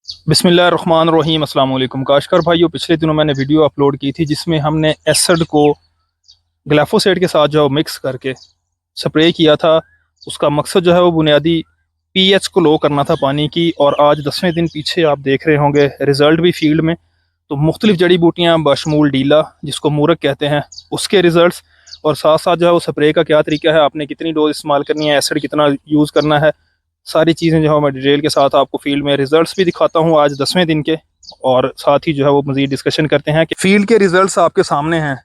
बिस्मिल्लाहिर्रहमानिर्रहीम अस्सलाम वालेकुम काशकार भाइयों। पिछले दिनों मैंने वीडियो अपलोड की थी जिसमें हमने एसिड को ग्लाइफोसेट के साथ जो मिक्स करके स्प्रे किया था। उसका मकसद जो है वो बुनियादी पीएच को लो करना था पानी की। और आज 10वें दिन पीछे आप देख रहे होंगे रिज़ल्ट भी फील्ड में। तो मुख्तलिफ जड़ी बूटियाँ बशमूल डीला जिसको मूरक कहते हैं उसके रिज़ल्ट, और साथ साथ जो है वो स्प्रे का क्या तरीका है, आपने कितनी डोज इस्तेमाल करनी है, एसिड कितना यूज़ करना है, सारी चीज़ें जो है मैं डिटेल के साथ आपको फील्ड में रिजल्ट्स भी दिखाता हूँ आज 10वें दिन के। और साथ ही जो है वो मज़ीद डिस्कशन करते हैं कि फील्ड के रिजल्ट्स आपके सामने हैं,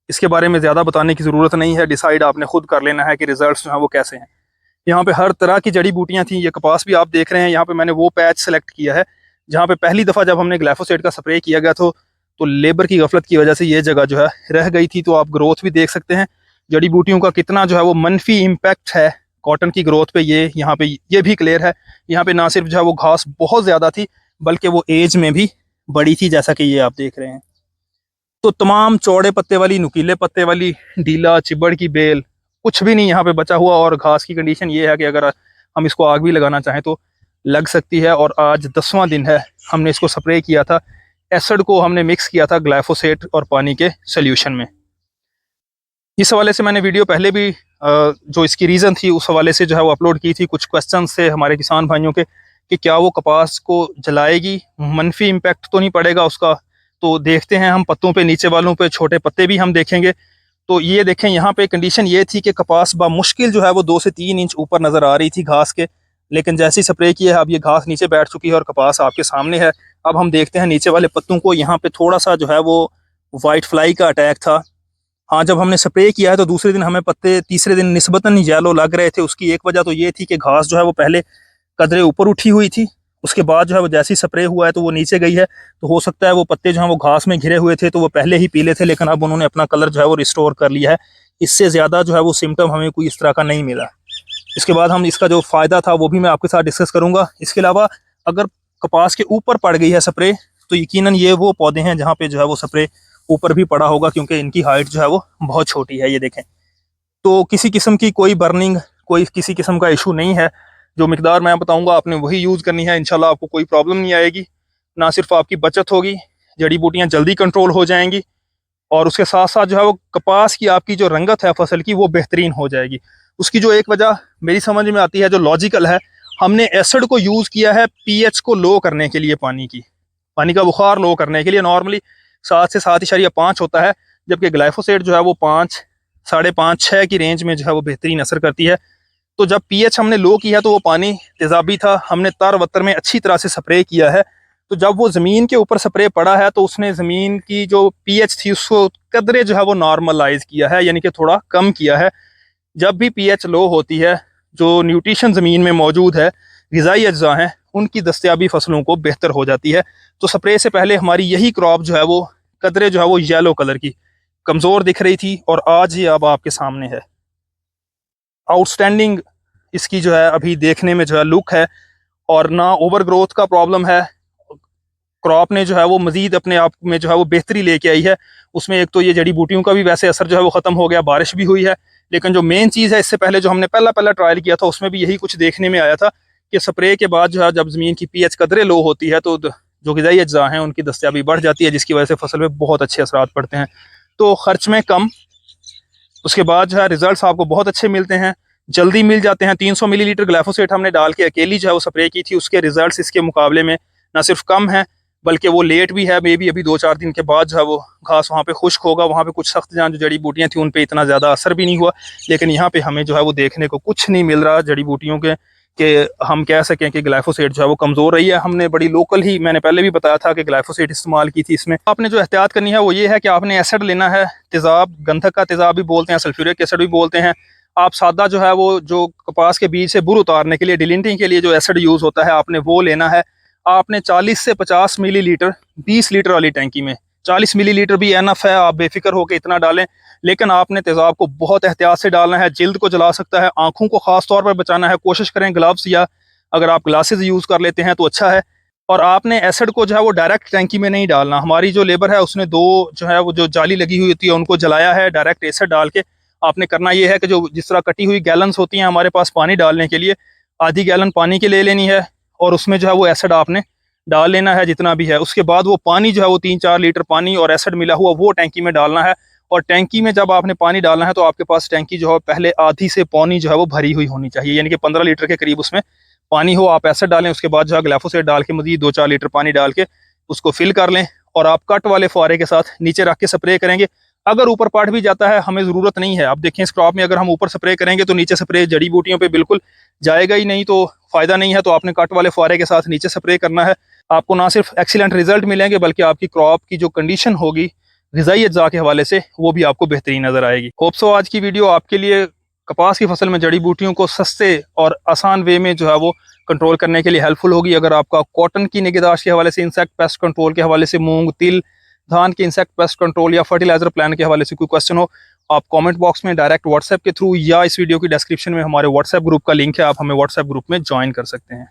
इसके बारे में ज़्यादा बताने की ज़रूरत नहीं है। डिसाइड आपने खुद कर लेना है कि रिजल्ट्स जो है वो कैसे हैं। यहाँ पे हर तरह की जड़ी बूटियाँ थी। ये कपास भी आप देख रहे हैं। यहाँ पे मैंने वो पैच सेलेक्ट किया है जहाँ पे पहली दफ़ा जब हमने ग्लाइफोसेट का स्प्रे किया गया तो लेबर की गफलत की वजह से ये जगह जो है रह गई थी। तो आप ग्रोथ भी देख सकते हैं जड़ी बूटियों का कितना जो है वो मनफी इम्पैक्ट है कॉटन की ग्रोथ पे। ये यहाँ पे ये भी क्लियर है। यहाँ पे ना सिर्फ जो है वो घास बहुत ज़्यादा थी बल्कि वो एज में भी बड़ी थी, जैसा कि ये आप देख रहे हैं। तो तमाम चौड़े पत्ते वाली, नुकीले पत्ते वाली, डीला, चिबड़ की बेल, कुछ भी नहीं यहाँ पे बचा हुआ। और घास की कंडीशन ये है कि अगर हम इसको आग भी लगाना चाहें तो लग सकती है। और आज 10वां दिन है, हमने इसको स्प्रे किया था। एसिड को हमने मिक्स किया था ग्लाइफोसेट और पानी के सोल्यूशन में। इस हवाले से मैंने वीडियो पहले भी जो इसकी रीज़न थी उस हवाले से जो है वो अपलोड की थी। कुछ क्वेश्चन से हमारे किसान भाइयों के कि क्या वो कपास को जलाएगी, मनफी इम्पैक्ट तो नहीं पड़ेगा उसका। तो देखते हैं हम, पत्तों पे, नीचे वालों पे छोटे पत्ते भी हम देखेंगे। तो ये देखें, यहाँ पे कंडीशन ये थी कि कपास मुश्किल जो है वो 2 से 3 इंच ऊपर नज़र आ रही थी घास के। लेकिन जैसे ही स्प्रे किया है अब ये घास नीचे बैठ चुकी है और कपास आपके सामने है। अब हम देखते हैं नीचे वाले पत्तों को। यहाँ पे थोड़ा सा जो है वो वाइट फ्लाई का अटैक था। हाँ, जब हमने स्प्रे किया है तो दूसरे दिन हमें पत्ते, तीसरे दिन निस्बतन येलो लग रहे थे। उसकी एक वजह तो ये थी कि घास जो है वो पहले कदरे ऊपर उठी हुई थी, उसके बाद जो है वो जैसे ही स्प्रे हुआ है तो वो नीचे गई है। तो हो सकता है वो पत्ते जो हैं वो घास में घिरे हुए थे तो वो पहले ही पीले थे, लेकिन अब उन्होंने अपना कलर जो है वो रिस्टोर कर लिया है। इससे ज़्यादा जो है वो सिम्टम हमें कोई इस तरह का नहीं मिला। इसके बाद हम इसका जो फ़ायदा था वो भी मैं आपके साथ डिस्कस करूँगा। इसके अलावा अगर कपास के ऊपर पड़ गई है स्प्रे तो यकीनन ये वो पौधे हैं जहाँ पे जो है वो स्प्रे ऊपर भी पड़ा होगा, क्योंकि इनकी हाइट जो है वो बहुत छोटी है। ये देखें, तो किसी किस्म की कोई बर्निंग, कोई किसी किस्म का इशू नहीं है। जो मिकदार मैं बताऊंगा आपने वही यूज़ करनी है। इंशाल्लाह आपको कोई प्रॉब्लम नहीं आएगी। ना सिर्फ आपकी बचत होगी, जड़ी बूटियाँ जल्दी कंट्रोल हो जाएंगी, और उसके साथ साथ जो है वो कपास की आपकी जो रंगत है फसल की वो बेहतरीन हो जाएगी। उसकी जो एक वजह मेरी समझ में आती है, जो लॉजिकल है, हमने एसिड को यूज़ किया है पीएच को लो करने के लिए, पानी का बुखार लो करने के लिए। नॉर्मली 7 से 7.5 होता है, जबकि ग्लाइफोसेट जो है वो 5, 5.5, 6 की रेंज में जो है वो बेहतरीन असर करती है। तो जब पीएच हमने लो किया तो वो पानी तेजाबी था, हमने तार वतर में अच्छी तरह से स्प्रे किया है। तो जब वो ज़मीन के ऊपर स्प्रे पड़ा है तो उसने ज़मीन की जो पीएच थी उसको कदरे जो है वो नॉर्मलाइज किया है, यानी कि थोड़ा कम किया है। जब भी पीएच लो होती है, जो न्यूट्रिशन ज़मीन में मौजूद है, ग़िज़ाई अज्जा हैं, उनकी दस्तयाबी फसलों को बेहतर हो जाती है। तो स्प्रे से पहले हमारी यही क्रॉप जो है वो कदरे जो है वो येलो कलर की कमज़ोर दिख रही थी, और आज ये अब आपके सामने है। आउटस्टैंडिंग इसकी जो है अभी देखने में जो है लुक है, और ना ओवर ग्रोथ का प्रॉब्लम है। क्रॉप ने जो है वो मजीद अपने आप में जो है वो बेहतरी लेके आई है। उसमें एक तो ये जड़ी बूटियों का भी वैसे असर जो है वो ख़त्म हो गया, बारिश भी हुई है। लेकिन जो मेन चीज़ है, इससे पहले जो हमने पहला ट्रायल किया था उसमें भी यही कुछ देखने में आया था कि स्प्रे के बाद जो है जब ज़मीन की पीएच कदरे लो होती है तो जो ग़िज़ाई अज्जा हैं उनकी दस्तयाबी बढ़ जाती है, जिसकी वजह से फसल में बहुत अच्छे असरात पड़ते हैं। तो ख़र्च में कम, उसके बाद जो है रिजल्ट्स आपको बहुत अच्छे मिलते हैं, जल्दी मिल जाते हैं। 300 मिलीलीटर ग्लाइफोसेट हमने डाल के अकेली जो है वो स्प्रे की थी, उसके रिजल्ट्स इसके मुकाबले में ना सिर्फ कम है बल्कि वो लेट भी है। मे बी अभी 2-4 दिन के बाद जो है वो घास वहाँ पे खुश्क होगा। वहाँ पे कुछ सख्त जहाँ जो जड़ी बूटियाँ थी उन पे इतना ज़्यादा असर भी नहीं हुआ, लेकिन यहाँ पे हमें जो है वो देखने को कुछ नहीं मिल रहा जड़ी बूटियों के कि हम कह सकें कि ग्लाइफोसेट जो है वो कमज़ोर रही है। हमने बड़ी लोकल ही, मैंने पहले भी बताया था कि ग्लाइफोसेट इस्तेमाल की थी। इसमें आपने जो एहतियात करनी है वो ये है कि आपने एसिड लेना है, तेज़ाब, गंधक का तेज़ाब भी बोलते हैं, सल्फ्यूरिक एसिड भी बोलते हैं। आप सादा जो है वो जो कपास के बीज से बुर उतारने के लिए, डिलिंटिंग के लिए जो एसिड यूज़ होता है, आपने वो लेना है। आपने 40 से 50 मिलीलीटर 20 लीटर वाली टैंकी में, 40 मिलीलीटर भी एनफ है, आप बेफिक्र होकर इतना डालें। लेकिन आपने तेज़ाब को बहुत एहतियात से डालना है, जिल्द को जला सकता है, आंखों को खास तौर पर बचाना है। कोशिश करें ग्लव्स, या अगर आप ग्लासेस यूज़ कर लेते हैं तो अच्छा है। और आपने एसिड को जो है वो डायरेक्ट टैंकी में नहीं डालना। हमारी जो लेबर है उसने 2 जो है वो जो जाली लगी हुई होती है उनको जलाया है डायरेक्ट एसिड डाल के। आपने करना ये है कि जो जिस तरह कटी हुई गैलन्स होती हैं हमारे पास पानी डालने के लिए, आधी गैलन पानी की ले लेनी है, और उसमें जो है वो एसिड आपने डाल लेना है जितना भी है। उसके बाद वो पानी जो है वो 3-4 लीटर पानी और एसिड मिला हुआ वो टैंकी में डालना है। और टैंकी में जब आपने पानी डालना है तो आपके पास टैंकी जो है पहले आधी से पौनी जो है वो भरी हुई होनी चाहिए, यानी कि 15 लीटर के करीब उसमें पानी हो। आप एसिड डालें, उसके बाद जो है ग्लाइफोसेट डाल के मजीद 2-4 लीटर पानी डाल के उसको फिल कर लें और आप कट वाले फुहारे के साथ नीचे रख के स्प्रे करेंगे। अगर ऊपर पड़ भी जाता है हमें ज़रूरत नहीं है। आप देखें इस क्रॉप में अगर हम ऊपर स्प्रे करेंगे तो नीचे स्प्रे जड़ी बूटियों पे बिल्कुल जाएगा ही नहीं, तो फ़ायदा नहीं है। तो आपने कट वाले फुहारे के साथ नीचे स्प्रे करना है। आपको ना सिर्फ एक्सीलेंट रिजल्ट मिलेंगे बल्कि आपकी क्रॉप की जो कंडीशन होगी ग़िज़ाई अज्जा के हवाले से वो भी आपको बेहतरीन नज़र आएगी। होप सो आज की वीडियो आपके लिए कपास की फसल में जड़ी बूटियों को सस्ते और आसान वे में जो है वो कंट्रोल करने के लिए हेल्पफुल होगी। अगर आपका कॉटन की निगहदाश्त के हवाले से, इंसेक्ट पेस्ट कंट्रोल के हवाले से, मूंग, तिल, धान के इंसेक्ट पेस्ट कंट्रोल या फर्टिलाइजर प्लान के हवाले से कोई क्वेश्चन हो, आप कमेंट बॉक्स में डायरेक्ट व्हाट्सएप के थ्रू या इस वीडियो की डिस्क्रिप्शन में हमारे व्हाट्सएप ग्रुप का लिंक है, आप हमें व्हाट्सएप ग्रुप में ज्वाइन कर सकते हैं।